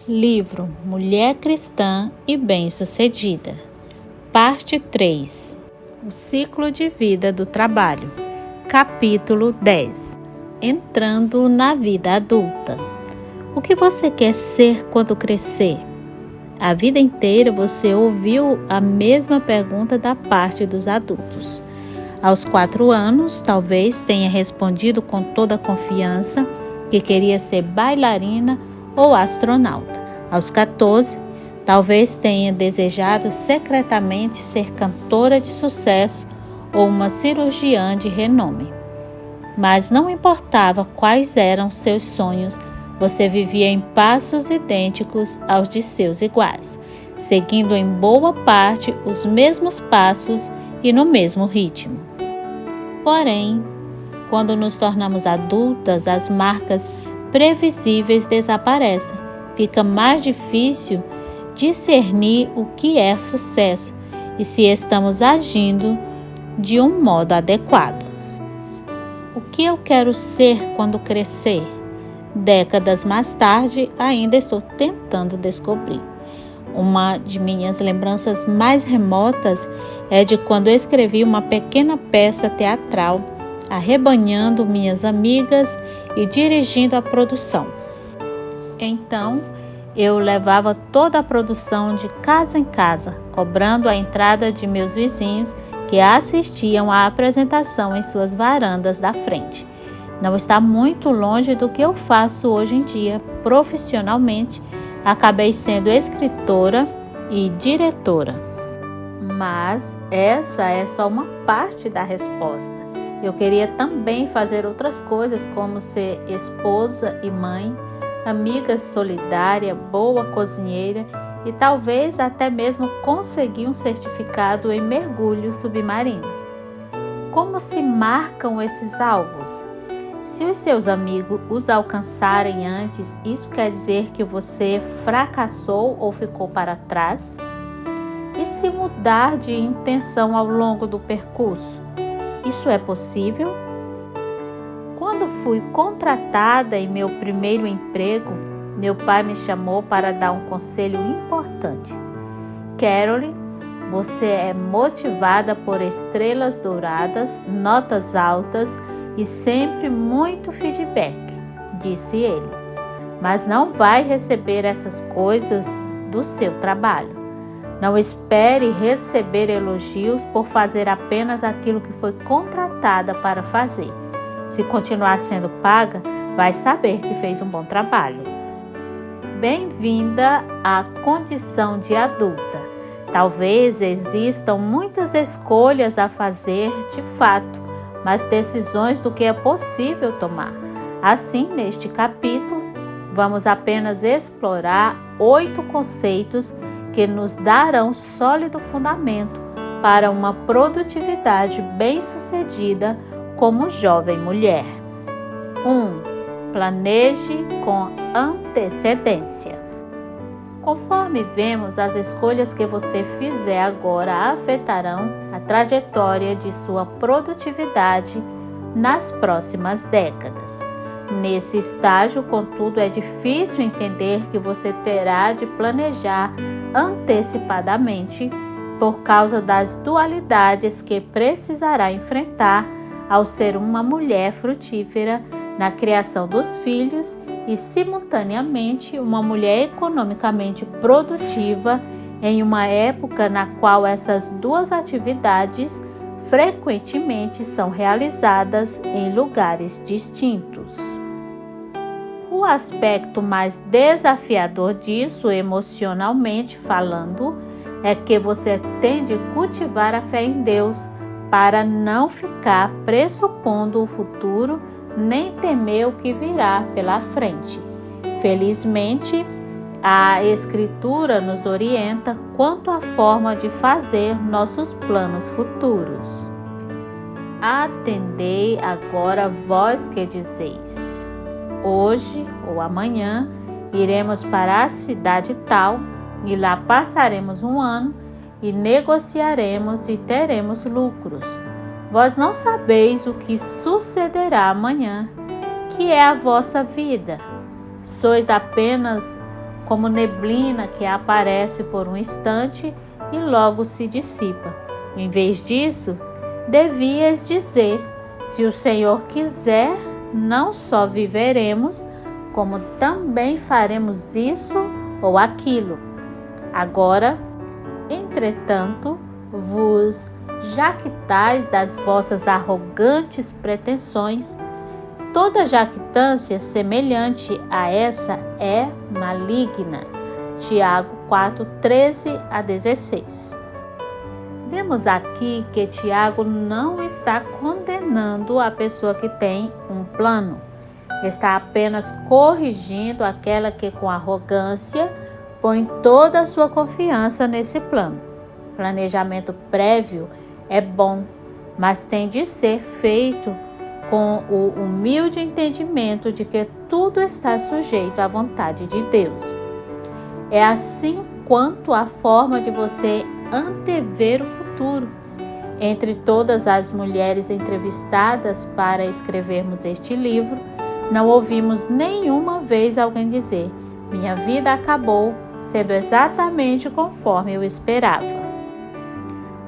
Livro Mulher Cristã e Bem-Sucedida. Parte 3. O ciclo de vida do trabalho. Capítulo 10. Entrando na vida adulta. O que você quer ser quando crescer? A vida inteira você ouviu a mesma pergunta da parte dos adultos. Aos 4 anos, talvez tenha respondido com toda a confiança que queria ser bailarina ou astronauta. Aos 14, talvez tenha desejado secretamente ser cantora de sucesso ou uma cirurgiã de renome. Mas não importava quais eram seus sonhos, você vivia em passos idênticos aos de seus iguais, seguindo em boa parte os mesmos passos e no mesmo ritmo. Porém, quando nos tornamos adultas, as marcas previsíveis desaparecem. Fica mais difícil discernir o que é sucesso e se estamos agindo de um modo adequado. O que eu quero ser quando crescer? Décadas mais tarde, ainda estou tentando descobrir. Uma de minhas lembranças mais remotas é de quando eu escrevi uma pequena peça teatral, arrebanhando minhas amigas e dirigindo a produção. Então, eu levava toda a produção de casa em casa, cobrando a entrada de meus vizinhos que assistiam à apresentação em suas varandas da frente. Não está muito longe do que eu faço hoje em dia. Profissionalmente, acabei sendo escritora e diretora. Mas essa é só uma parte da resposta. Eu queria também fazer outras coisas, como ser esposa e mãe, amiga solidária, boa cozinheira e talvez até mesmo conseguir um certificado em mergulho submarino. Como se marcam esses alvos? Se os seus amigos os alcançarem antes, isso quer dizer que você fracassou ou ficou para trás? E se mudar de intenção ao longo do percurso? Isso é possível? Quando fui contratada em meu primeiro emprego, meu pai me chamou para dar um conselho importante. Carolyn, você é motivada por estrelas douradas, notas altas e sempre muito feedback, disse ele. Mas não vai receber essas coisas do seu trabalho. Não espere receber elogios por fazer apenas aquilo que foi contratada para fazer. Se continuar sendo paga, vai saber que fez um bom trabalho. Bem-vinda à condição de adulta. Talvez existam muitas escolhas a fazer de fato, mas decisões do que é possível tomar. Assim, neste capítulo, vamos apenas explorar 8 conceitos que nos darão sólido fundamento para uma produtividade bem-sucedida como jovem mulher. 1. Planeje com antecedência. Conforme vemos, as escolhas que você fizer agora afetarão a trajetória de sua produtividade nas próximas décadas. Nesse estágio, contudo, é difícil entender que você terá de planejar antecipadamente por causa das dualidades que precisará enfrentar ao ser uma mulher frutífera na criação dos filhos e, simultaneamente, uma mulher economicamente produtiva em uma época na qual essas duas atividades frequentemente são realizadas em lugares distintos. O aspecto mais desafiador disso, emocionalmente falando, é que você tem de cultivar a fé em Deus para não ficar pressupondo o futuro nem temer o que virá pela frente. Felizmente, a Escritura nos orienta quanto à forma de fazer nossos planos futuros. Atendei agora vós que dizeis: hoje ou amanhã iremos para a cidade tal e lá passaremos um ano e negociaremos e teremos lucros. Vós não sabeis o que sucederá amanhã, que é a vossa vida. Sois apenas como neblina que aparece por um instante e logo se dissipa. Em vez disso, devias dizer: se o Senhor quiser, não só viveremos, como também faremos isso ou aquilo. Agora, entretanto, vos jactais das vossas arrogantes pretensões. Toda jactância semelhante a essa é maligna. Tiago 4, 13 a 16. Vemos aqui que Tiago não está condenando a pessoa que tem um plano. Está apenas corrigindo aquela que com arrogância põe toda a sua confiança nesse plano. Planejamento prévio é bom, mas tem de ser feito com o humilde entendimento de que tudo está sujeito à vontade de Deus. É assim quanto a forma de você antever o futuro. Entre todas as mulheres entrevistadas para escrevermos este livro, não ouvimos nenhuma vez alguém dizer: minha vida acabou sendo exatamente conforme eu esperava.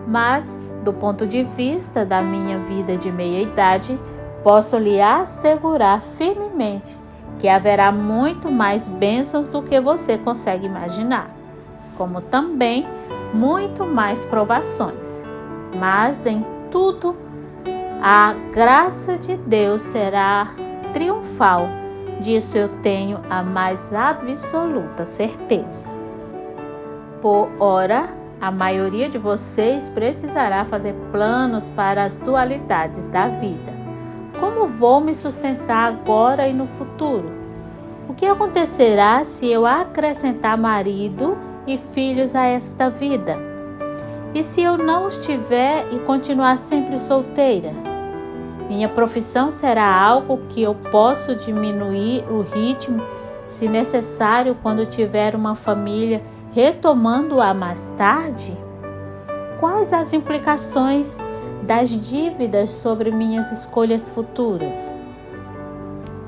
Mas, do ponto de vista da minha vida de meia-idade, posso lhe assegurar firmemente que haverá muito mais bênçãos do que você consegue imaginar, como também muito mais provações. Mas em tudo, a graça de Deus será triunfal. Disso eu tenho a mais absoluta certeza. Por ora, a maioria de vocês precisará fazer planos para as dualidades da vida. Como vou me sustentar agora e no futuro? O que acontecerá se eu acrescentar marido e filhos a esta vida? E se eu não os tiver e continuar sempre solteira? Minha profissão será algo que eu posso diminuir o ritmo, se necessário, quando tiver uma família, retomando-a mais tarde? Quais as implicações das dívidas sobre minhas escolhas futuras?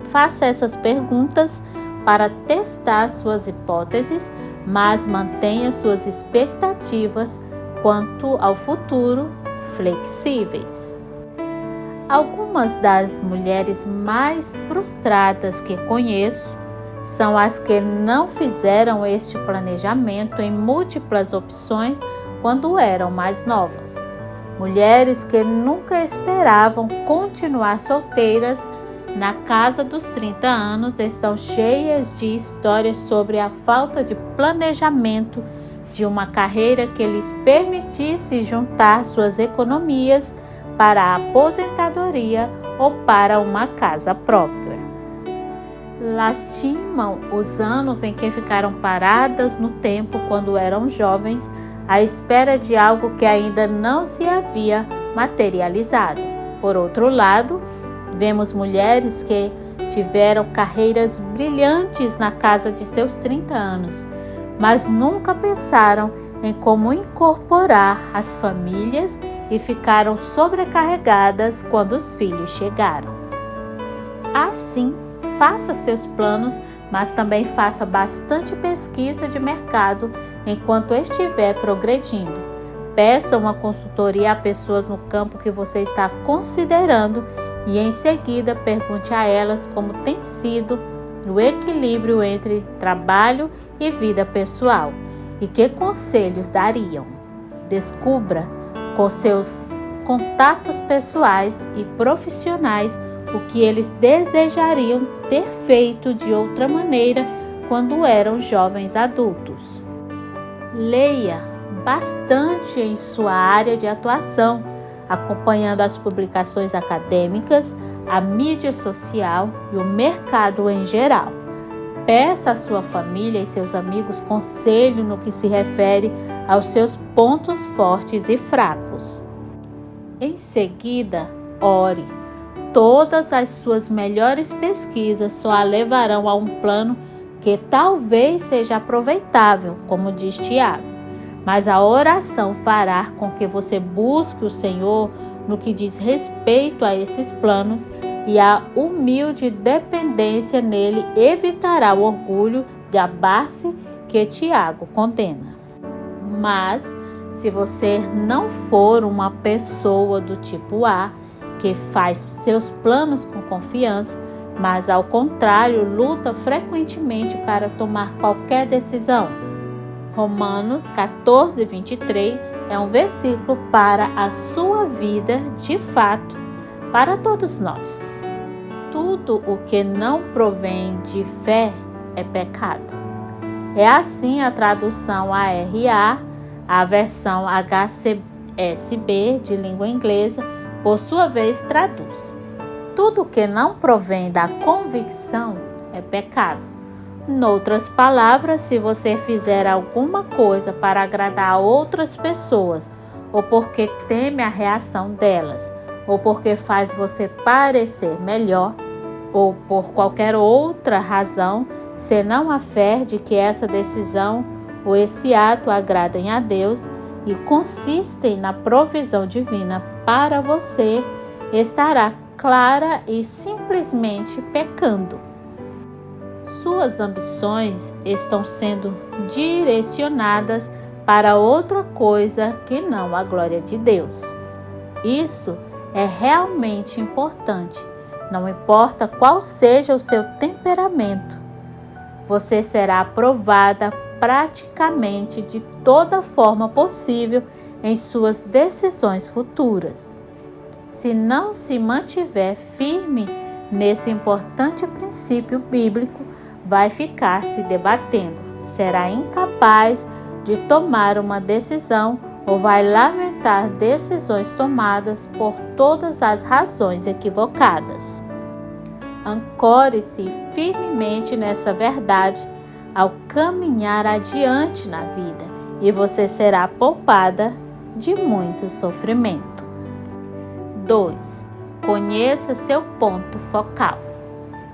Faça essas perguntas para testar suas hipóteses, mas mantenha suas expectativas quanto ao futuro flexíveis. Algumas das mulheres mais frustradas que conheço são as que não fizeram este planejamento em múltiplas opções quando eram mais novas. Mulheres que nunca esperavam continuar solteiras na casa dos 30 anos estão cheias de histórias sobre a falta de planejamento de uma carreira que lhes permitisse juntar suas economias para a aposentadoria ou para uma casa própria. Lastimam os anos em que ficaram paradas no tempo quando eram jovens, à espera de algo que ainda não se havia materializado. Por outro lado, vemos mulheres que tiveram carreiras brilhantes na casa de seus 30 anos, mas nunca pensaram em como incorporar as famílias e ficaram sobrecarregadas quando os filhos chegaram. Assim, faça seus planos, mas também faça bastante pesquisa de mercado enquanto estiver progredindo. Peça uma consultoria a pessoas no campo que você está considerando e em seguida pergunte a elas como tem sido o equilíbrio entre trabalho e vida pessoal e que conselhos dariam. Descubra com seus contatos pessoais e profissionais o que eles desejariam ter feito de outra maneira quando eram jovens adultos. Leia bastante em sua área de atuação, acompanhando as publicações acadêmicas, a mídia social e o mercado em geral. Peça à sua família e seus amigos conselho no que se refere aos seus pontos fortes e fracos. Em seguida, ore. Todas as suas melhores pesquisas só a levarão a um plano que talvez seja aproveitável, como diz Tiago. Mas a oração fará com que você busque o Senhor no que diz respeito a esses planos, e a humilde dependência nele evitará o orgulho gabar-se que Tiago condena. Mas, se você não for uma pessoa do tipo A, que faz seus planos com confiança, mas ao contrário, luta frequentemente para tomar qualquer decisão. Romanos 14, 23 é um versículo para a sua vida, de fato, para todos nós. Tudo o que não provém de fé é pecado. É assim a tradução ARA, a versão HCSB de língua inglesa, por sua vez, traduz: tudo que não provém da convicção é pecado. Noutras palavras, se você fizer alguma coisa para agradar a outras pessoas, ou porque teme a reação delas, ou porque faz você parecer melhor, ou por qualquer outra razão, senão a fé de que essa decisão ou esse ato agradem a Deus e consistem na provisão divina para você, estará clara e simplesmente pecando. Suas ambições estão sendo direcionadas para outra coisa que não a glória de Deus. Isso é realmente importante. Não importa qual seja o seu temperamento, você será aprovada praticamente de toda forma possível em suas decisões futuras. Se não se mantiver firme nesse importante princípio bíblico, vai ficar se debatendo, será incapaz de tomar uma decisão ou vai lamentar decisões tomadas por todas as razões equivocadas. Ancore-se firmemente nessa verdade ao caminhar adiante na vida e você será poupada de muito sofrimento. 2. Conheça seu ponto focal.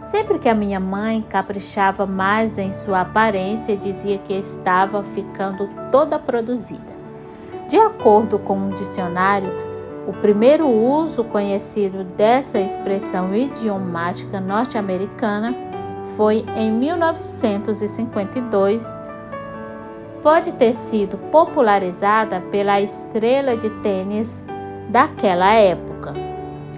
Sempre que a minha mãe caprichava mais em sua aparência e dizia que estava ficando toda produzida. De acordo com um dicionário, o primeiro uso conhecido dessa expressão idiomática norte-americana foi em 1952. Pode ter sido popularizada pela estrela de tênis daquela época.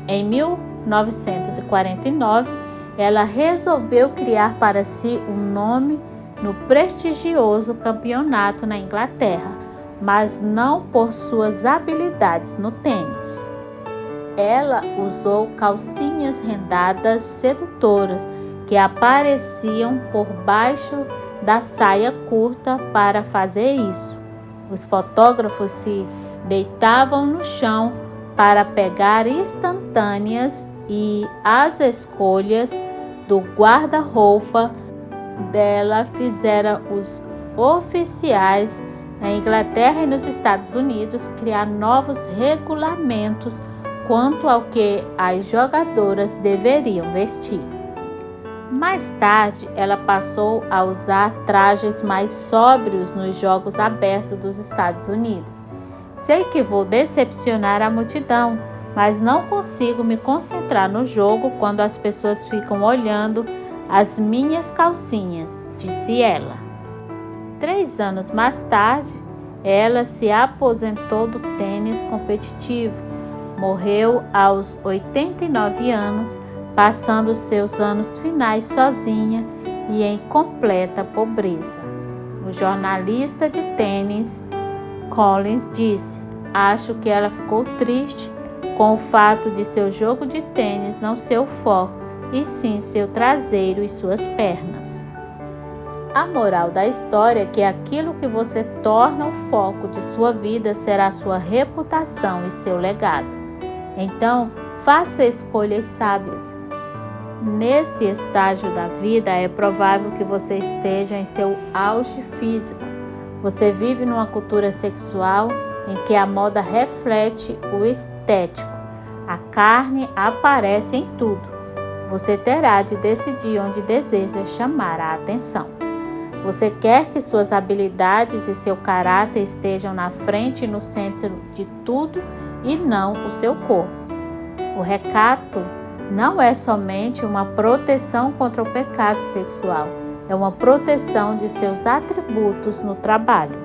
Em 1949, ela resolveu criar para si um nome no prestigioso campeonato na Inglaterra, mas não por suas habilidades no tênis. Ela usou calcinhas rendadas sedutoras que apareciam por baixo da saia curta para fazer isso. Os fotógrafos se deitavam no chão para pegar instantâneas e as escolhas do guarda-roupa dela fizeram os oficiais na Inglaterra e nos Estados Unidos criar novos regulamentos quanto ao que as jogadoras deveriam vestir. Mais tarde, ela passou a usar trajes mais sóbrios nos Jogos Abertos dos Estados Unidos. Sei que vou decepcionar a multidão, mas não consigo me concentrar no jogo quando as pessoas ficam olhando as minhas calcinhas, disse ela. 3 anos mais tarde, ela se aposentou do tênis competitivo. Morreu aos 89 anos, passando seus anos finais sozinha e em completa pobreza. O jornalista de tênis Collins disse: acho que ela ficou triste com o fato de seu jogo de tênis não ser o foco, e sim seu traseiro e suas pernas. A moral da história é que aquilo que você torna o foco de sua vida será sua reputação e seu legado. Então, faça escolhas sábias. Nesse estágio da vida, é provável que você esteja em seu auge físico. Você vive numa cultura sexual em que a moda reflete o estético. A carne aparece em tudo. Você terá de decidir onde deseja chamar a atenção. Você quer que suas habilidades e seu caráter estejam na frente e no centro de tudo e não o seu corpo. O recato não é somente uma proteção contra o pecado sexual, é uma proteção de seus atributos no trabalho.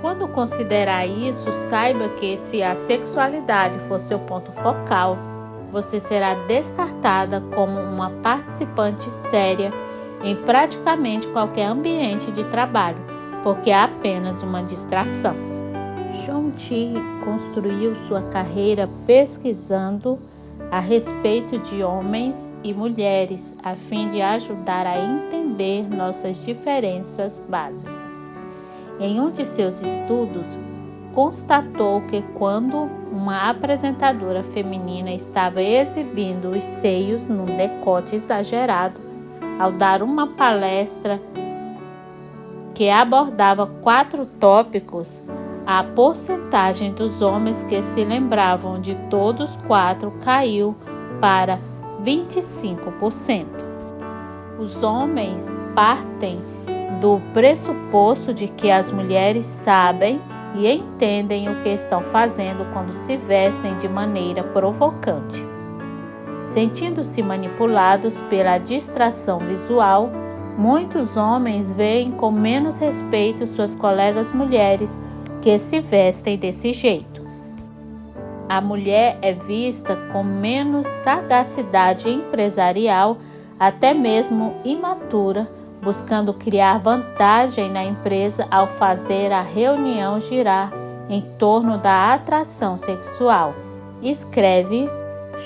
Quando considerar isso, saiba que se a sexualidade for seu ponto focal, você será descartada como uma participante séria em praticamente qualquer ambiente de trabalho, porque é apenas uma distração. Shon-Chi construiu sua carreira pesquisando a respeito de homens e mulheres, a fim de ajudar a entender nossas diferenças básicas. Em um de seus estudos, constatou que quando uma apresentadora feminina estava exibindo os seios num decote exagerado, ao dar uma palestra que abordava 4 tópicos, a porcentagem dos homens que se lembravam de todos 4 caiu para 25%. Os homens partem do pressuposto de que as mulheres sabem e entendem o que estão fazendo quando se vestem de maneira provocante. Sentindo-se manipulados pela distração visual, muitos homens veem com menos respeito suas colegas mulheres que se vestem desse jeito. A mulher é vista com menos sagacidade empresarial, até mesmo imatura, buscando criar vantagem na empresa ao fazer a reunião girar em torno da atração sexual, escreve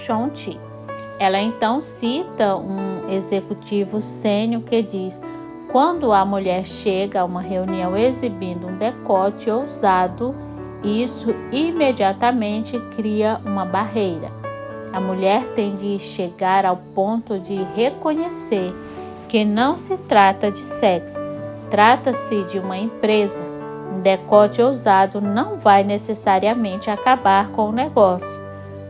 Shon-Chi. Ela então cita um executivo sênior que diz: quando a mulher chega a uma reunião exibindo um decote ousado, isso imediatamente cria uma barreira. A mulher tem de chegar ao ponto de reconhecer que não se trata de sexo, trata-se de uma empresa. Um decote ousado não vai necessariamente acabar com o negócio,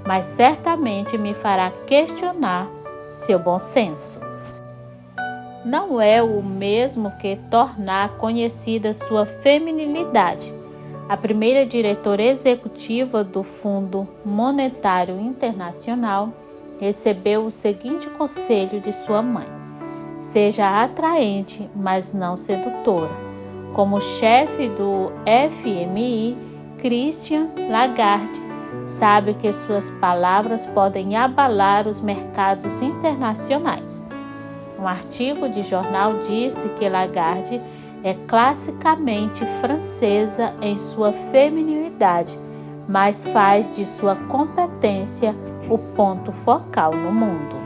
mas certamente me fará questionar seu bom senso. Não é o mesmo que tornar conhecida sua feminilidade. A primeira diretora executiva do Fundo Monetário Internacional recebeu o seguinte conselho de sua mãe: seja atraente, mas não sedutora. Como chefe do FMI, Christine Lagarde sabe que suas palavras podem abalar os mercados internacionais. Um artigo de jornal disse que Lagarde é classicamente francesa em sua feminilidade, mas faz de sua competência o ponto focal no mundo.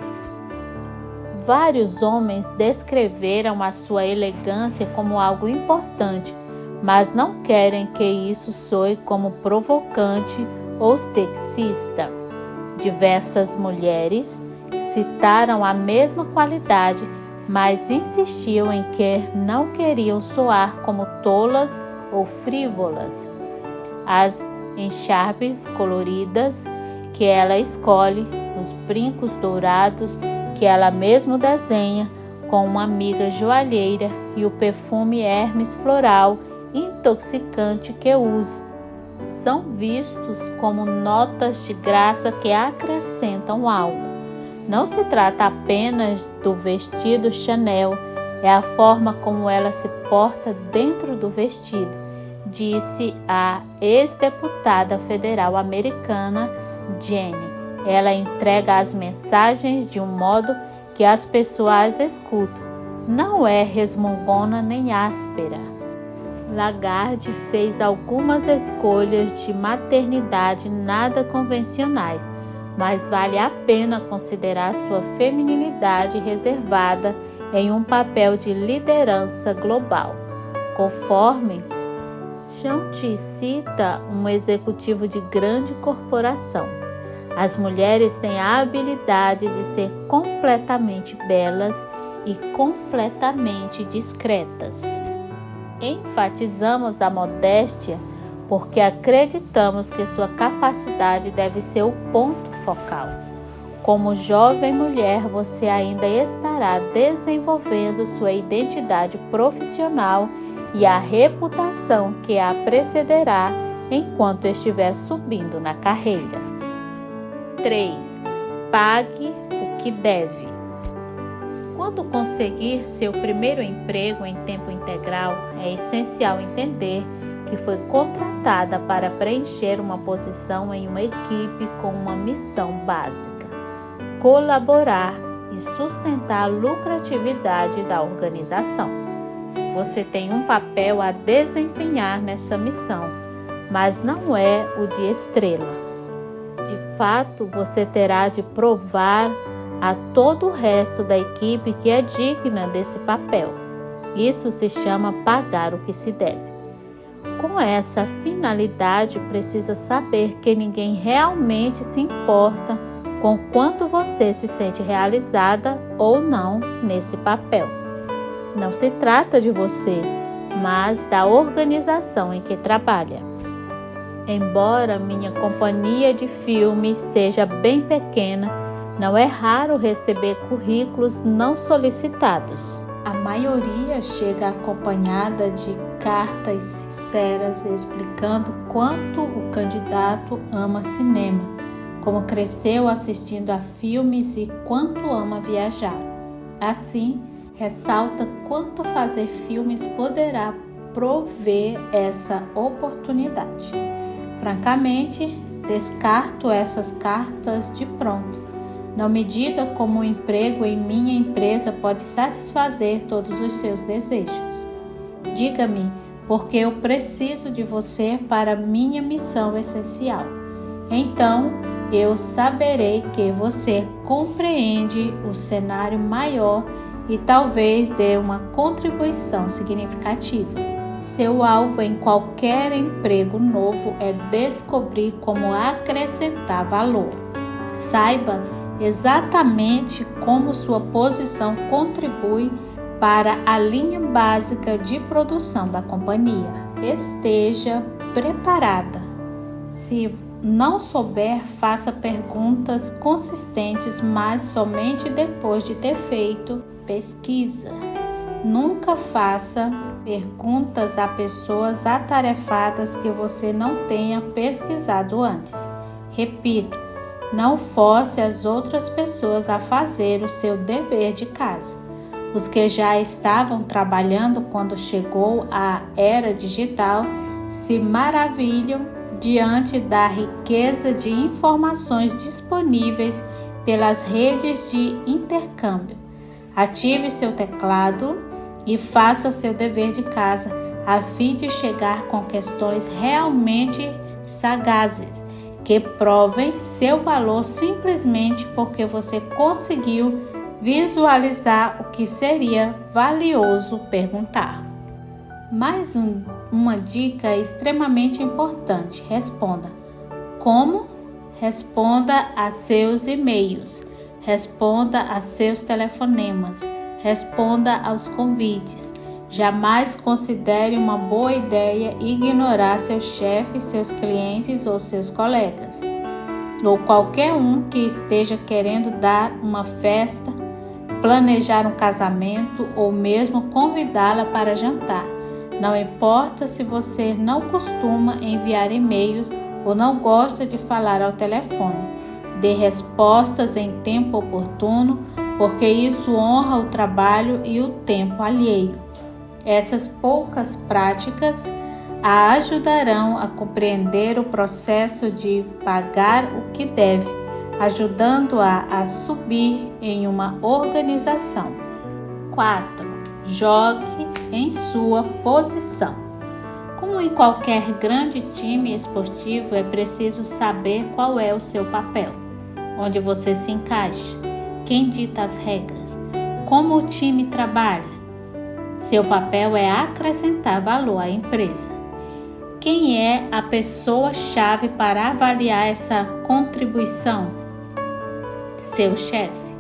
Vários homens descreveram a sua elegância como algo importante, mas não querem que isso soe como provocante ou sexista. Diversas mulheres citaram a mesma qualidade, mas insistiam em que não queriam soar como tolas ou frívolas. As encharpes coloridas que ela escolhe, os brincos dourados que ela mesma desenha com uma amiga joalheira e o perfume Hermes floral intoxicante que usa, são vistos como notas de graça que acrescentam algo. Não se trata apenas do vestido Chanel, é a forma como ela se porta dentro do vestido, disse a ex-deputada federal americana Jenny. Ela entrega as mensagens de um modo que as pessoas escutam. Não é resmungona nem áspera. Lagarde fez algumas escolhas de maternidade nada convencionais, mas vale a pena considerar sua feminilidade reservada em um papel de liderança global. Conforme Shon-Chi cita um executivo de grande corporação, as mulheres têm a habilidade de ser completamente belas e completamente discretas. Enfatizamos a modéstia porque acreditamos que sua capacidade deve ser o ponto focal. Como jovem mulher, você ainda estará desenvolvendo sua identidade profissional e a reputação que a precederá enquanto estiver subindo na carreira. 3. Pague o que deve. Quando conseguir seu primeiro emprego em tempo integral, é essencial entender que foi contratada para preencher uma posição em uma equipe com uma missão básica: colaborar e sustentar a lucratividade da organização. Você tem um papel a desempenhar nessa missão, mas não é o de estrela. De fato, você terá de provar a todo o resto da equipe que é digna desse papel. Isso se chama pagar o que se deve. Com essa finalidade, precisa saber que ninguém realmente se importa com quanto você se sente realizada ou não nesse papel. Não se trata de você, mas da organização em que trabalha. Embora minha companhia de filmes seja bem pequena, não é raro receber currículos não solicitados. A maioria chega acompanhada de cartas sinceras explicando quanto o candidato ama cinema, como cresceu assistindo a filmes e quanto ama viajar. Assim, ressalta quanto fazer filmes poderá prover essa oportunidade. Francamente, descarto essas cartas de pronto. Não me diga como o emprego em minha empresa pode satisfazer todos os seus desejos. Diga-me, porque eu preciso de você para minha missão essencial. Então, eu saberei que você compreende o cenário maior e talvez dê uma contribuição significativa. Seu alvo em qualquer emprego novo é descobrir como acrescentar valor. Saiba exatamente como sua posição contribui para a linha básica de produção da companhia. Esteja preparada. Se não souber, faça perguntas consistentes, mas somente depois de ter feito pesquisa. Nunca faça perguntas a pessoas atarefadas que você não tenha pesquisado antes. Repito, não force as outras pessoas a fazer o seu dever de casa. Os que já estavam trabalhando quando chegou a era digital se maravilham diante da riqueza de informações disponíveis pelas redes de intercâmbio. Ative seu teclado e faça seu dever de casa a fim de chegar com questões realmente sagazes que provem seu valor simplesmente porque você conseguiu visualizar o que seria valioso perguntar. Mais uma dica extremamente importante: responda. Como? Responda a seus e-mails, responda a seus telefonemas, responda aos convites. Jamais considere uma boa ideia ignorar seu chefe, seus clientes ou seus colegas, ou qualquer um que esteja querendo dar uma festa, planejar um casamento ou mesmo convidá-la para jantar. Não importa se você não costuma enviar e-mails ou não gosta de falar ao telefone. Dê respostas em tempo oportuno, porque isso honra o trabalho e o tempo alheio. Essas poucas práticas a ajudarão a compreender o processo de pagar o que deve, ajudando-a a subir em uma organização. 4. Jogue em sua posição. Como em qualquer grande time esportivo, é preciso saber qual é o seu papel, onde você se encaixa, quem dita as regras, como o time trabalha. Seu papel é acrescentar valor à empresa. Quem é a pessoa-chave para avaliar essa contribuição? Seu chefe.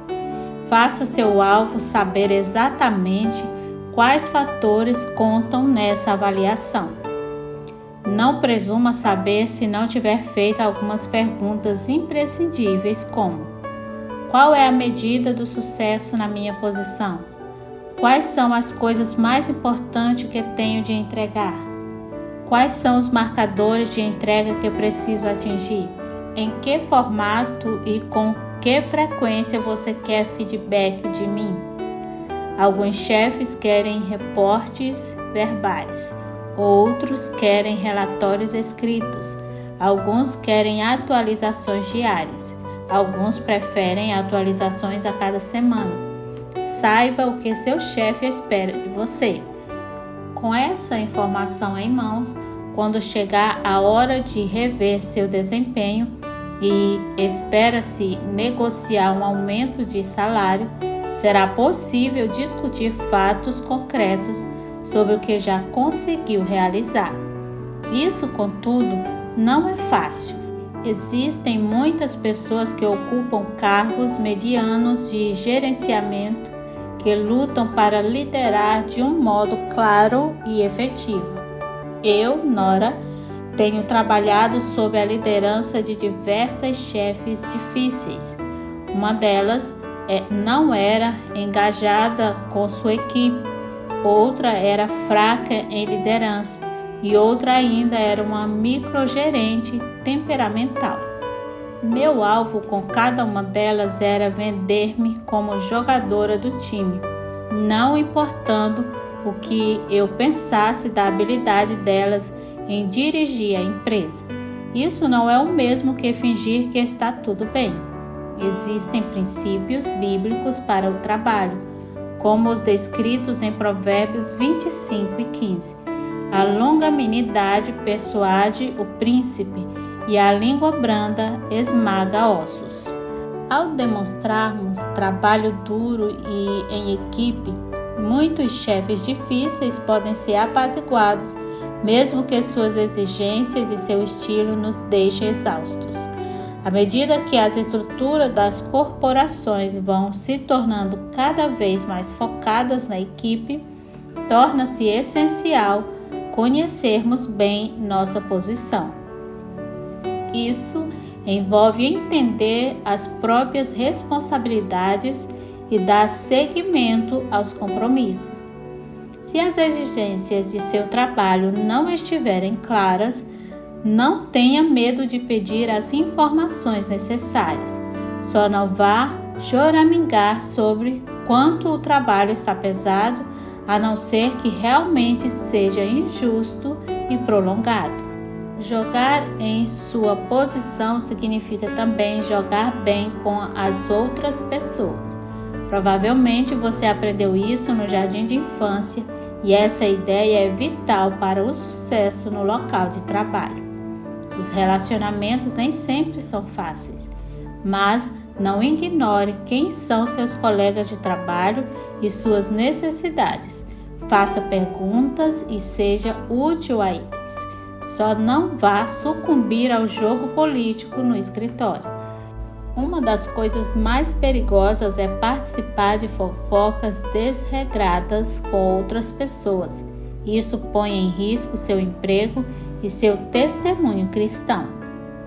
Faça seu alvo saber exatamente quais fatores contam nessa avaliação. Não presuma saber se não tiver feito algumas perguntas imprescindíveis como: qual é a medida do sucesso na minha posição? Quais são as coisas mais importantes que tenho de entregar? Quais são os marcadores de entrega que preciso atingir? Em que formato e com que frequência você quer feedback de mim? Alguns chefes querem reportes verbais, outros querem relatórios escritos, alguns querem atualizações diárias, alguns preferem atualizações a cada semana. Saiba o que seu chefe espera de você. Com essa informação em mãos, quando chegar a hora de rever seu desempenho e espera-se negociar um aumento de salário, será possível discutir fatos concretos sobre o que já conseguiu realizar. Isso, contudo, não é fácil. Existem muitas pessoas que ocupam cargos medianos de gerenciamento que lutam para liderar de um modo claro e efetivo. Eu, Nora, tenho trabalhado sob a liderança de diversas chefes difíceis. Uma delas não era engajada com sua equipe, outra era fraca em liderança e outra ainda era uma microgerente temperamental. Meu alvo com cada uma delas era vender-me como jogadora do time, não importando o que eu pensasse da habilidade delas em dirigir a empresa. Isso não é o mesmo que fingir que está tudo bem. Existem princípios bíblicos para o trabalho, como os descritos em Provérbios 25 e 15. A longanimidade persuade o príncipe e a língua branda esmaga ossos. Ao demonstrarmos trabalho duro e em equipe, muitos chefes difíceis podem ser apaziguados, mesmo que suas exigências e seu estilo nos deixem exaustos. À medida que as estruturas das corporações vão se tornando cada vez mais focadas na equipe, torna-se essencial conhecermos bem nossa posição. Isso envolve entender as próprias responsabilidades e dar seguimento aos compromissos. Se as exigências de seu trabalho não estiverem claras, não tenha medo de pedir as informações necessárias. Só não vá choramingar sobre quanto o trabalho está pesado, a não ser que realmente seja injusto e prolongado. Jogar em sua posição significa também jogar bem com as outras pessoas. Provavelmente você aprendeu isso no jardim de infância e essa ideia é vital para o sucesso no local de trabalho. Os relacionamentos nem sempre são fáceis, mas não ignore quem são seus colegas de trabalho e suas necessidades. Faça perguntas e seja útil a eles. Só não vá sucumbir ao jogo político no escritório. Uma das coisas mais perigosas é participar de fofocas desregradas com outras pessoas. Isso põe em risco seu emprego e seu testemunho cristão.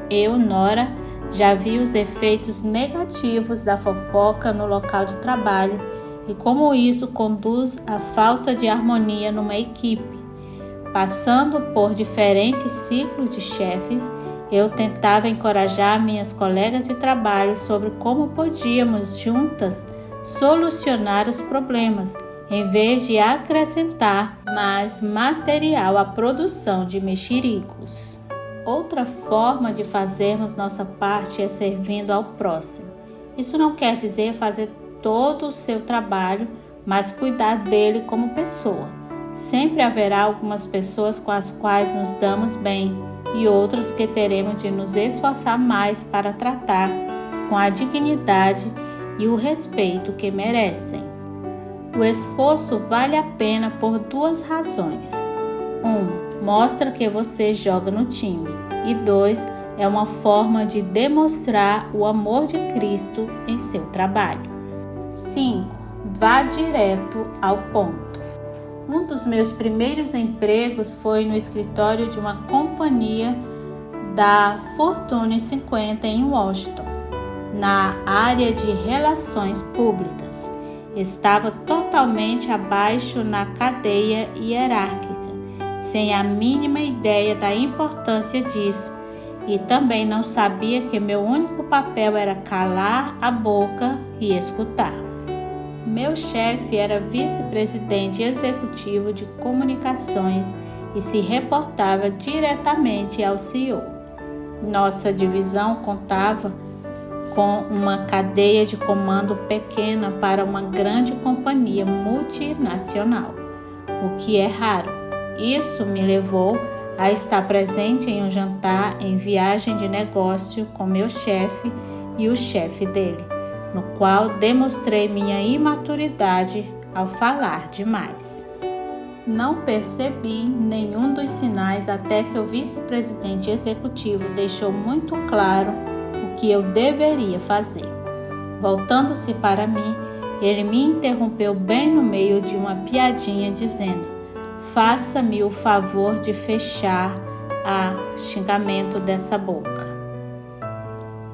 Eu, Nora, já vi os efeitos negativos da fofoca no local de trabalho e como isso conduz à falta de harmonia numa equipe. Passando por diferentes ciclos de chefes, eu tentava encorajar minhas colegas de trabalho sobre como podíamos juntas solucionar os problemas, em vez de acrescentar mais material à produção de mexericos. Outra forma de fazermos nossa parte é servindo ao próximo. Isso não quer dizer fazer todo o seu trabalho, mas cuidar dele como pessoa. Sempre haverá algumas pessoas com as quais nos damos bem e outras que teremos de nos esforçar mais para tratar com a dignidade e o respeito que merecem. O esforço vale a pena por duas razões. 1. Mostra que você joga no time. E 2. É uma forma de demonstrar o amor de Cristo em seu trabalho. 5. Vá direto ao ponto. Um dos meus primeiros empregos foi no escritório de uma companhia da Fortune 50 em Washington, na área de relações públicas. Estava totalmente abaixo na cadeia hierárquica, sem a mínima ideia da importância disso, e também não sabia que meu único papel era calar a boca e escutar. Meu chefe era vice-presidente executivo de comunicações e se reportava diretamente ao CEO. Nossa divisão contava com uma cadeia de comando pequena para uma grande companhia multinacional, o que é raro. Isso me levou a estar presente em um jantar em viagem de negócio com meu chefe e o chefe dele, no qual demonstrei minha imaturidade ao falar demais. Não percebi nenhum dos sinais até que o vice-presidente executivo deixou muito claro o que eu deveria fazer. Voltando-se para mim, ele me interrompeu bem no meio de uma piadinha dizendo: "Faça-me o favor de fechar a xingamento dessa boca."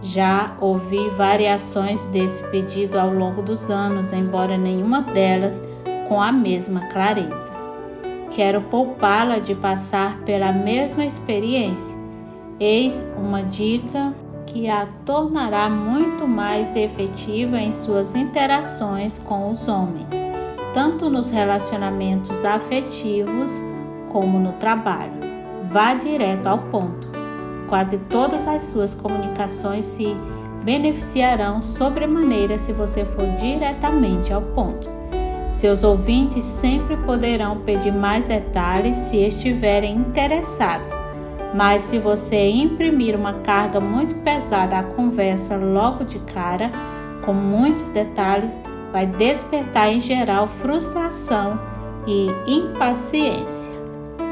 Já ouvi variações desse pedido ao longo dos anos, embora nenhuma delas com a mesma clareza. Quero poupá-la de passar pela mesma experiência. Eis uma dica que a tornará muito mais efetiva em suas interações com os homens, tanto nos relacionamentos afetivos como no trabalho. Vá direto ao ponto. Quase todas as suas comunicações se beneficiarão sobremaneira se você for diretamente ao ponto. Seus ouvintes sempre poderão pedir mais detalhes se estiverem interessados, mas se você imprimir uma carga muito pesada à conversa logo de cara, com muitos detalhes, vai despertar em geral frustração e impaciência.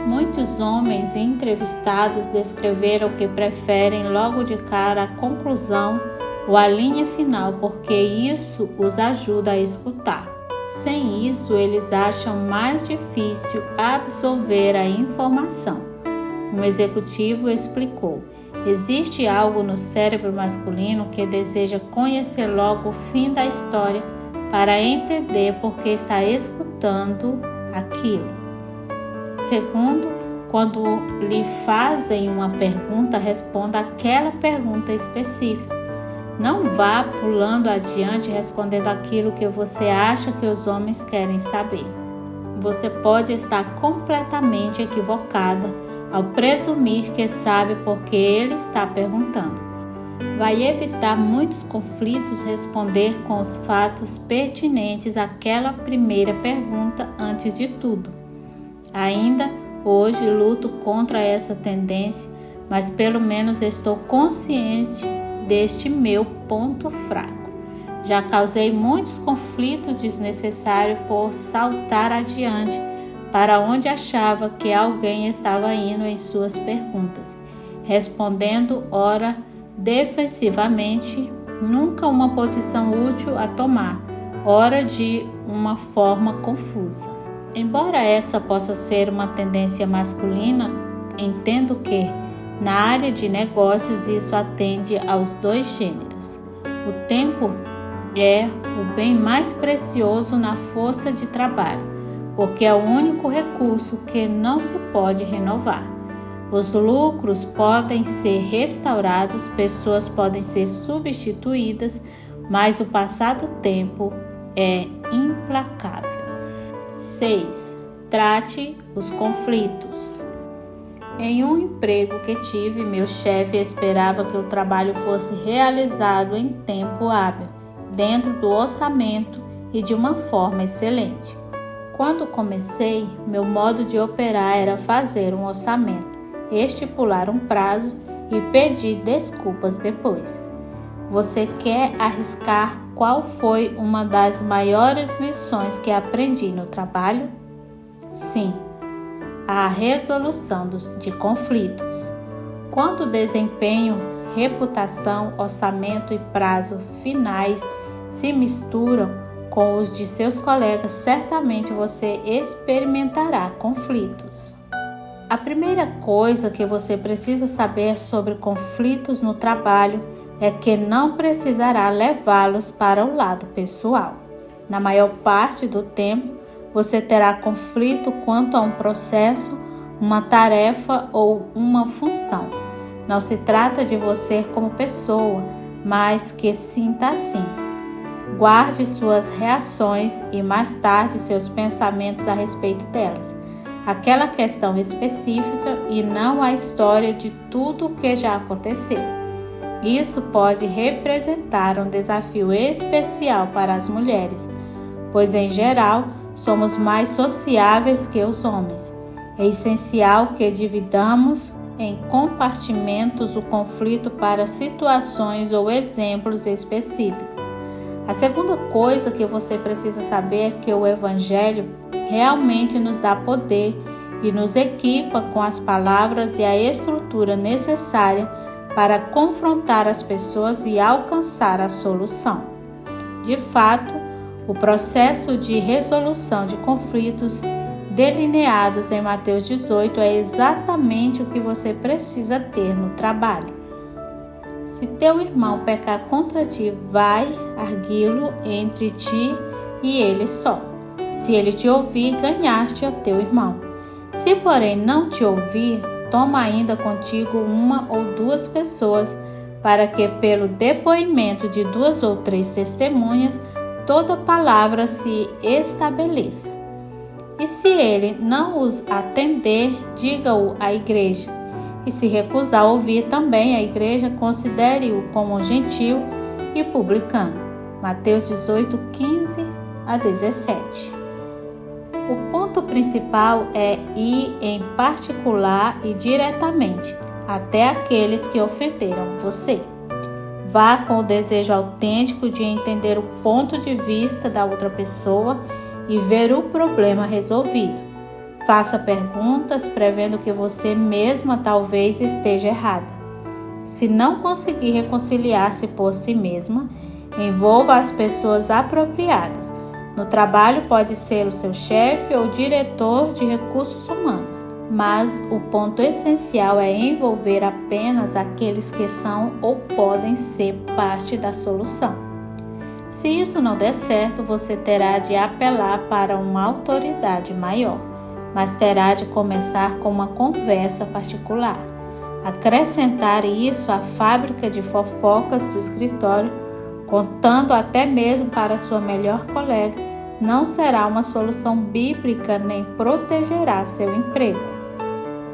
Muitos homens entrevistados descreveram que preferem logo de cara a conclusão ou a linha final porque isso os ajuda a escutar. Sem isso, eles acham mais difícil absorver a informação. Um executivo explicou: existe algo no cérebro masculino que deseja conhecer logo o fim da história para entender por que está escutando aquilo. Segundo, quando lhe fazem uma pergunta, responda aquela pergunta específica. Não vá pulando adiante respondendo aquilo que você acha que os homens querem saber. Você pode estar completamente equivocada ao presumir que sabe porque ele está perguntando. Vai evitar muitos conflitos responder com os fatos pertinentes àquela primeira pergunta antes de tudo. Ainda hoje luto contra essa tendência, mas pelo menos estou consciente deste meu ponto fraco. Já causei muitos conflitos desnecessários por saltar adiante para onde achava que alguém estava indo em suas perguntas, respondendo ora defensivamente, nunca uma posição útil a tomar, ora de uma forma confusa. Embora essa possa ser uma tendência masculina, entendo que, na área de negócios, isso atende aos dois gêneros. O tempo é o bem mais precioso na força de trabalho, porque é o único recurso que não se pode renovar. Os lucros podem ser restaurados, pessoas podem ser substituídas, mas o passar do tempo é implacável. 6. Trate os conflitos. Em um emprego que tive, meu chefe esperava que o trabalho fosse realizado em tempo hábil, dentro do orçamento e de uma forma excelente. Quando comecei, meu modo de operar era fazer um orçamento, estipular um prazo e pedir desculpas depois. Você quer arriscar qual foi uma das maiores lições que aprendi no trabalho? Sim, a resolução de conflitos. Quando desempenho, reputação, orçamento e prazo finais se misturam com os de seus colegas, certamente você experimentará conflitos. A primeira coisa que você precisa saber sobre conflitos no trabalho é que não precisará levá-los para o lado pessoal. Na maior parte do tempo, você terá conflito quanto a um processo, uma tarefa ou uma função. Não se trata de você como pessoa, mas que sinta assim. Guarde suas reações e mais tarde seus pensamentos a respeito delas. Aquela questão específica e não a história de tudo o que já aconteceu. Isso pode representar um desafio especial para as mulheres, pois em geral somos mais sociáveis que os homens. É essencial que dividamos em compartimentos o conflito para situações ou exemplos específicos. A segunda coisa que você precisa saber é que o Evangelho realmente nos dá poder e nos equipa com as palavras e a estrutura necessária para confrontar as pessoas e alcançar a solução. De fato, o processo de resolução de conflitos delineados em Mateus 18 é exatamente o que você precisa ter no trabalho. Se teu irmão pecar contra ti, vai arguí-lo entre ti e ele só. Se ele te ouvir, ganhaste a teu irmão. Se, porém, não te ouvir, toma ainda contigo uma ou duas pessoas, para que, pelo depoimento de 2 ou 3 testemunhas, toda palavra se estabeleça. E se ele não os atender, diga-o à igreja. E se recusar ouvir também a igreja, considere-o como gentil e publicano. Mateus 18, 15 a 17. O ponto principal é ir em particular e diretamente até aqueles que ofenderam você. Vá com o desejo autêntico de entender o ponto de vista da outra pessoa e ver o problema resolvido. Faça perguntas prevendo que você mesma talvez esteja errada. Se não conseguir reconciliar-se por si mesma, envolva as pessoas apropriadas. No trabalho pode ser o seu chefe ou diretor de recursos humanos, mas o ponto essencial é envolver apenas aqueles que são ou podem ser parte da solução. Se isso não der certo, você terá de apelar para uma autoridade maior, mas terá de começar com uma conversa particular. Acrescentar isso à fábrica de fofocas do escritório, contando até mesmo para sua melhor colega, não será uma solução bíblica nem protegerá seu emprego.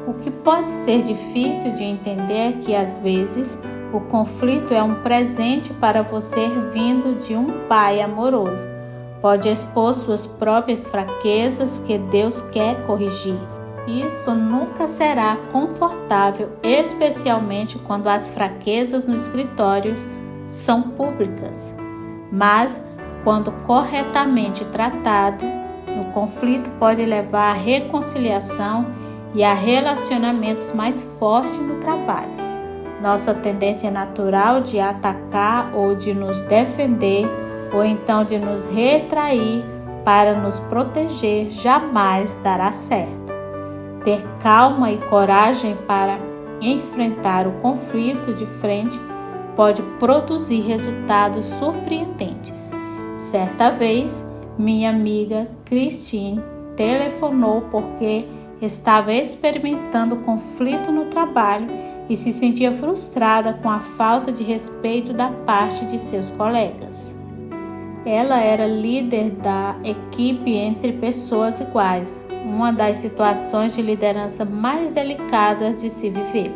O que pode ser difícil de entender é que, às vezes, o conflito é um presente para você vindo de um pai amoroso. Pode expor suas próprias fraquezas que Deus quer corrigir. Isso nunca será confortável, especialmente quando as fraquezas nos escritórios são públicas. Mas, quando corretamente tratado, o conflito pode levar à reconciliação e a relacionamentos mais fortes no trabalho. Nossa tendência natural de atacar ou de nos defender, ou então de nos retrair para nos proteger, jamais dará certo. Ter calma e coragem para enfrentar o conflito de frente pode produzir resultados surpreendentes. Certa vez, minha amiga Christine telefonou porque estava experimentando conflito no trabalho e se sentia frustrada com a falta de respeito da parte de seus colegas. Ela era líder da equipe entre pessoas iguais, uma das situações de liderança mais delicadas de se viver.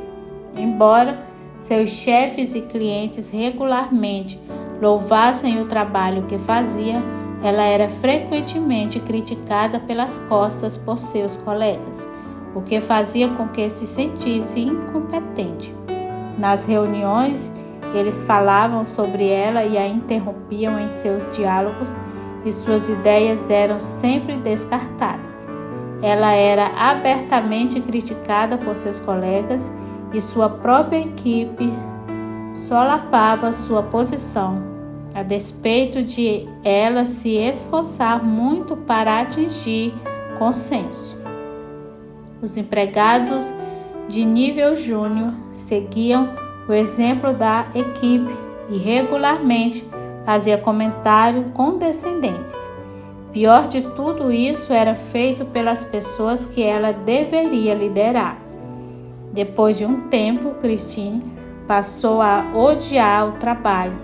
Embora seus chefes e clientes regularmente louvassem o trabalho que fazia, ela era frequentemente criticada pelas costas por seus colegas, o que fazia com que se sentisse incompetente. Nas reuniões, eles falavam sobre ela e a interrompiam em seus diálogos e suas ideias eram sempre descartadas. Ela era abertamente criticada por seus colegas e sua própria equipe solapava sua posição, a despeito de ela se esforçar muito para atingir consenso. Os empregados de nível júnior seguiam o exemplo da equipe e regularmente fazia comentários condescendentes. Pior de tudo isso era feito pelas pessoas que ela deveria liderar. Depois de um tempo, Christine passou a odiar o trabalho.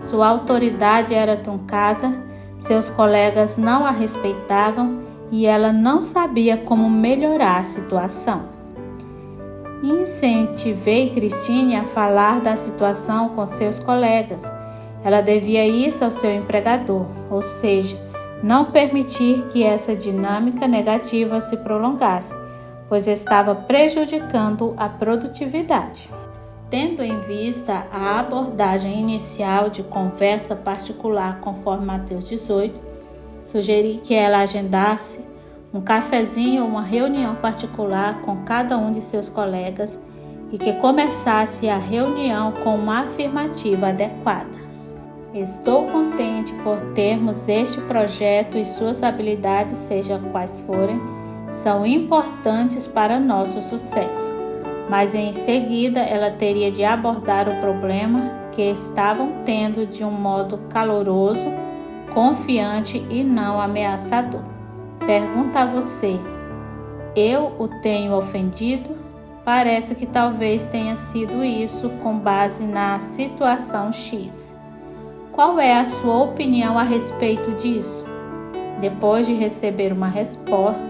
Sua autoridade era truncada, seus colegas não a respeitavam e ela não sabia como melhorar a situação. Incentivei Christine a falar da situação com seus colegas. Ela devia isso ao seu empregador, ou seja, não permitir que essa dinâmica negativa se prolongasse, pois estava prejudicando a produtividade. Tendo em vista a abordagem inicial de conversa particular conforme Mateus 18, sugeri que ela agendasse um cafezinho ou uma reunião particular com cada um de seus colegas e que começasse a reunião com uma afirmativa adequada. Estou contente por termos este projeto e suas habilidades, seja quais forem, são importantes para nosso sucesso. Mas em seguida ela teria de abordar o problema que estavam tendo de um modo caloroso, confiante e não ameaçador. Pergunta a você: eu o tenho ofendido? Parece que talvez tenha sido isso com base na situação X. Qual é a sua opinião a respeito disso? Depois de receber uma resposta,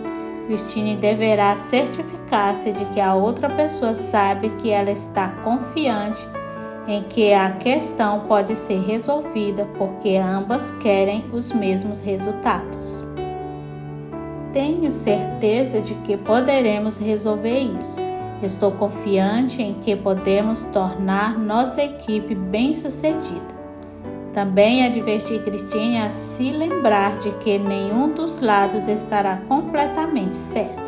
Christine deverá certificar-se de que a outra pessoa sabe que ela está confiante em que a questão pode ser resolvida porque ambas querem os mesmos resultados. Tenho certeza de que poderemos resolver isso. Estou confiante em que podemos tornar nossa equipe bem-sucedida. Também adverti Christine a se lembrar de que nenhum dos lados estará completamente certo.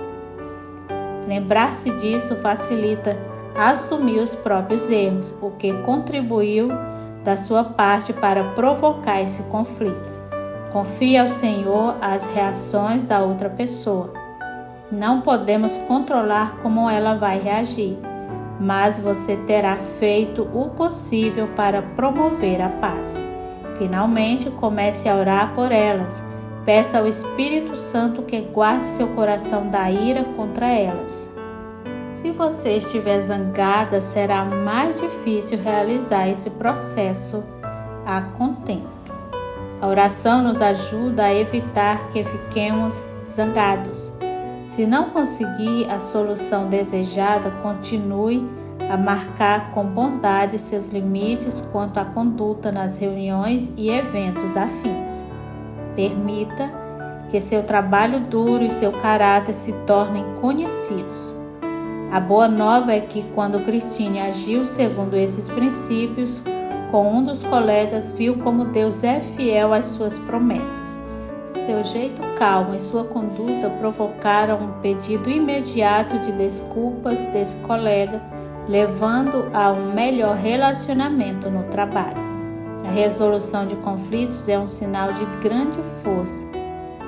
Lembrar-se disso facilita assumir os próprios erros, o que contribuiu da sua parte para provocar esse conflito. Confie ao Senhor as reações da outra pessoa. Não podemos controlar como ela vai reagir, mas você terá feito o possível para promover a paz. Finalmente, comece a orar por elas. Peça ao Espírito Santo que guarde seu coração da ira contra elas. Se você estiver zangada, será mais difícil realizar esse processo a contento. A oração nos ajuda a evitar que fiquemos zangados. Se não conseguir a solução desejada, continue a marcar com bondade seus limites quanto à conduta nas reuniões e eventos afins. Permita que seu trabalho duro e seu caráter se tornem conhecidos. A boa nova é que quando Christine agiu segundo esses princípios, com um dos colegas, viu como Deus é fiel às suas promessas. Seu jeito calmo e sua conduta provocaram um pedido imediato de desculpas desse colega, levando a um melhor relacionamento no trabalho. A resolução de conflitos é um sinal de grande força.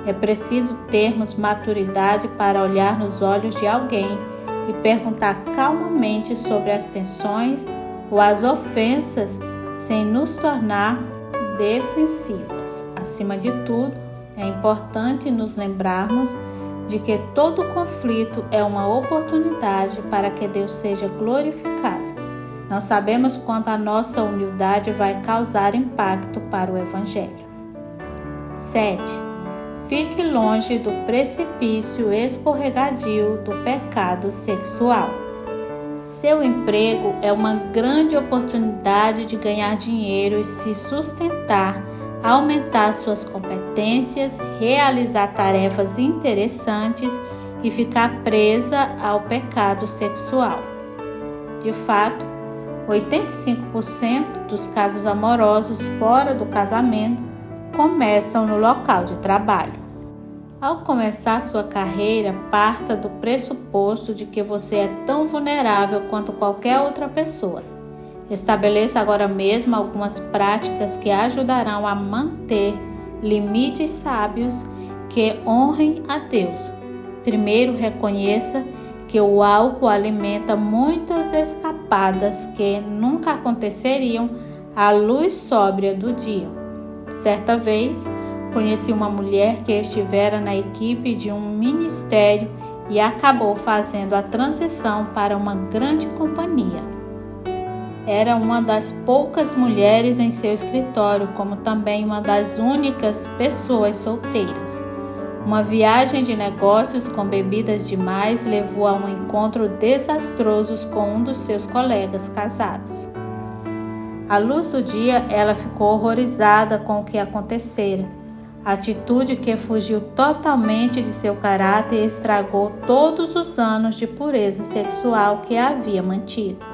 É preciso termos maturidade para olhar nos olhos de alguém e perguntar calmamente sobre as tensões ou as ofensas sem nos tornar defensivas. Acima de tudo, é importante nos lembrarmos de que todo conflito é uma oportunidade para que Deus seja glorificado. Não sabemos quanto a nossa humildade vai causar impacto para o Evangelho. 7. Fique longe do precipício escorregadio do pecado sexual. Seu emprego é uma grande oportunidade de ganhar dinheiro e se sustentar, aumentar suas competências, realizar tarefas interessantes e ficar presa ao pecado sexual. De fato, 85% dos casos amorosos fora do casamento começam no local de trabalho. Ao começar sua carreira, parta do pressuposto de que você é tão vulnerável quanto qualquer outra pessoa. Estabeleça agora mesmo algumas práticas que ajudarão a manter limites sábios que honrem a Deus. Primeiro, reconheça que o álcool alimenta muitas escapadas que nunca aconteceriam à luz sóbria do dia. Certa vez, conheci uma mulher que estivera na equipe de um ministério e acabou fazendo a transição para uma grande companhia. Era uma das poucas mulheres em seu escritório, como também uma das únicas pessoas solteiras. Uma viagem de negócios com bebidas demais levou a um encontro desastroso com um dos seus colegas casados. À luz do dia, ela ficou horrorizada com o que acontecera. A atitude que fugiu totalmente de seu caráter e estragou todos os anos de pureza sexual que a havia mantido.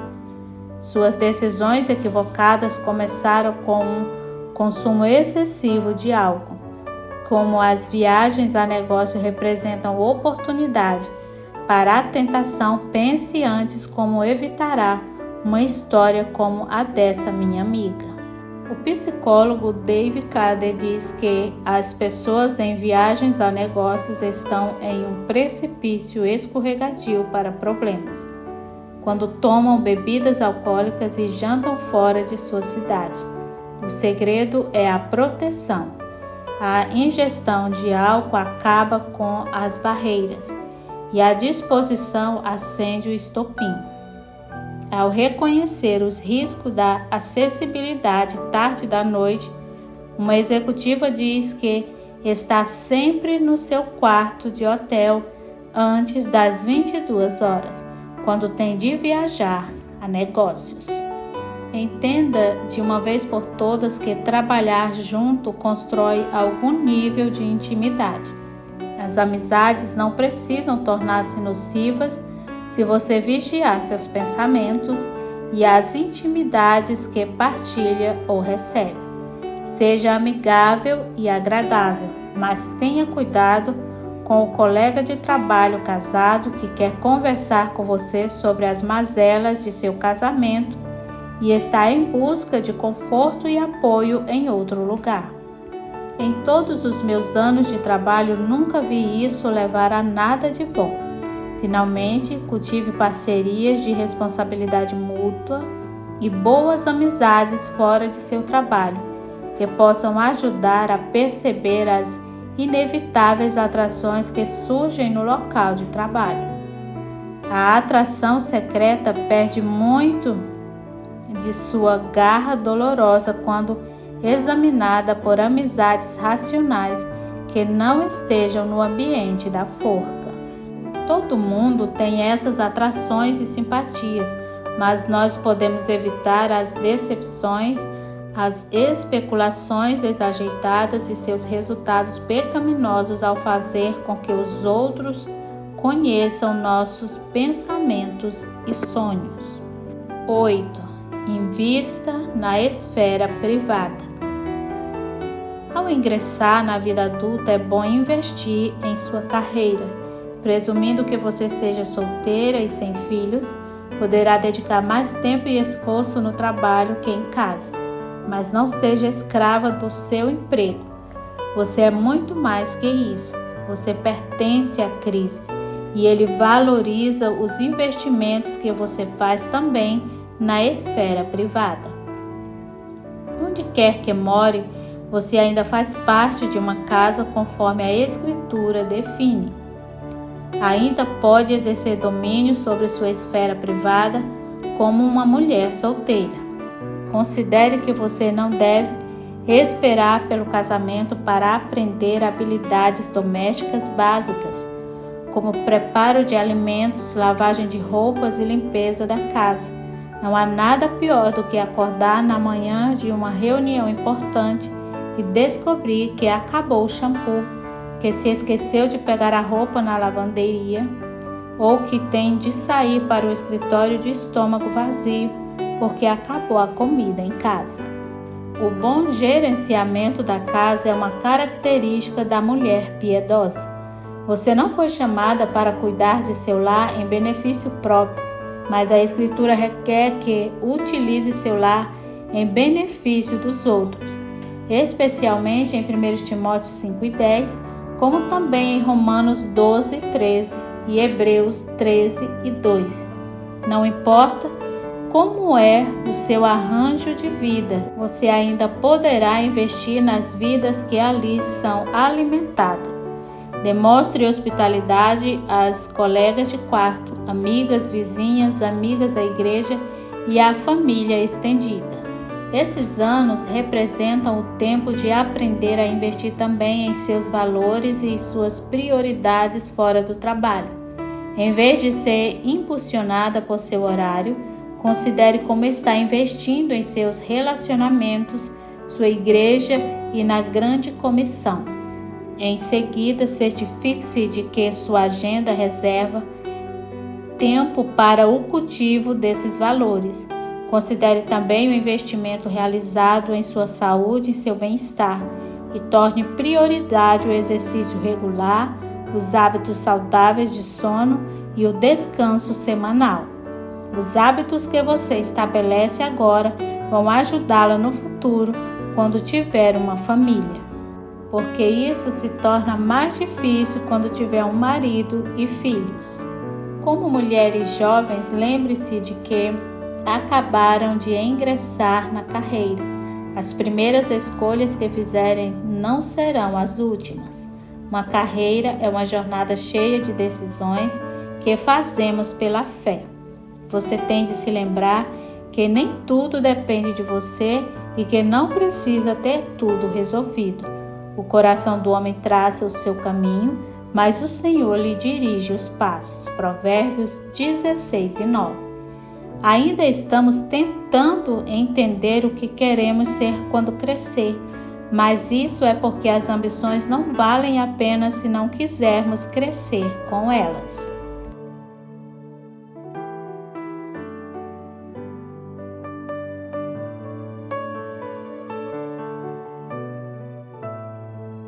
Suas decisões equivocadas começaram com um consumo excessivo de álcool. Como as viagens a negócio representam oportunidade para a tentação, pense antes como evitará uma história como a dessa minha amiga. O psicólogo Dave Cader diz que as pessoas em viagens a negócios estão em um precipício escorregadio para problemas, quando tomam bebidas alcoólicas e jantam fora de sua cidade. O segredo é a proteção. A ingestão de álcool acaba com as barreiras e a disposição acende o estopim. Ao reconhecer os riscos da acessibilidade tarde da noite, uma executiva diz que está sempre no seu quarto de hotel antes das 22 horas, quando tem de viajar a negócios. Entenda de uma vez por todas que trabalhar junto constrói algum nível de intimidade. As amizades não precisam tornar-se nocivas se você vigiar seus pensamentos e as intimidades que partilha ou recebe. Seja amigável e agradável, mas tenha cuidado com o colega de trabalho casado que quer conversar com você sobre as mazelas de seu casamento e está em busca de conforto e apoio em outro lugar. Em todos os meus anos de trabalho, nunca vi isso levar a nada de bom. Finalmente, cultive parcerias de responsabilidade mútua e boas amizades fora de seu trabalho, que possam ajudar a perceber as inevitáveis atrações que surgem no local de trabalho. A atração secreta perde muito de sua garra dolorosa quando examinada por amizades racionais que não estejam no ambiente da forca. Todo mundo tem essas atrações e simpatias, mas nós podemos evitar as decepções, as especulações desajeitadas e seus resultados pecaminosos ao fazer com que os outros conheçam nossos pensamentos e sonhos. 8. Invista na esfera privada. Ao ingressar na vida adulta, é bom investir em sua carreira. Presumindo que você seja solteira e sem filhos, poderá dedicar mais tempo e esforço no trabalho que em casa. Mas não seja escrava do seu emprego. Você é muito mais que isso. Você pertence a Cristo e Ele valoriza os investimentos que você faz também na esfera privada. Onde quer que more, você ainda faz parte de uma casa conforme a Escritura define. Ainda pode exercer domínio sobre sua esfera privada como uma mulher solteira. Considere que você não deve esperar pelo casamento para aprender habilidades domésticas básicas, como preparo de alimentos, lavagem de roupas e limpeza da casa. Não há nada pior do que acordar na manhã de uma reunião importante e descobrir que acabou o shampoo, que se esqueceu de pegar a roupa na lavanderia ou que tem de sair para o escritório de estômago vazio porque acabou a comida em casa. O bom gerenciamento da casa é uma característica da mulher piedosa. Você não foi chamada para cuidar de seu lar em benefício próprio, mas a Escritura requer que utilize seu lar em benefício dos outros, especialmente em 1 Timóteo 5:10, como também em Romanos 12:13 e Hebreus 13:2. Não importa como é o seu arranjo de vida, você ainda poderá investir nas vidas que ali são alimentadas. Demonstre hospitalidade às colegas de quarto, amigas, vizinhas, amigas da igreja e a família estendida. Esses anos representam o tempo de aprender a investir também em seus valores e suas prioridades fora do trabalho. Em vez de ser impulsionada por seu horário, considere como está investindo em seus relacionamentos, sua igreja e na grande comissão. Em seguida, certifique-se de que sua agenda reserva tempo para o cultivo desses valores. Considere também o investimento realizado em sua saúde e seu bem-estar e torne prioridade o exercício regular, os hábitos saudáveis de sono e o descanso semanal. Os hábitos que você estabelece agora vão ajudá-la no futuro quando tiver uma família, porque isso se torna mais difícil quando tiver um marido e filhos. Como mulheres jovens, lembre-se de que acabaram de ingressar na carreira. As primeiras escolhas que fizerem não serão as últimas. Uma carreira é uma jornada cheia de decisões que fazemos pela fé. Você tem de se lembrar que nem tudo depende de você e que não precisa ter tudo resolvido. O coração do homem traça o seu caminho, mas o Senhor lhe dirige os passos. Provérbios 16:9. Ainda estamos tentando entender o que queremos ser quando crescer, mas isso é porque as ambições não valem a pena se não quisermos crescer com elas.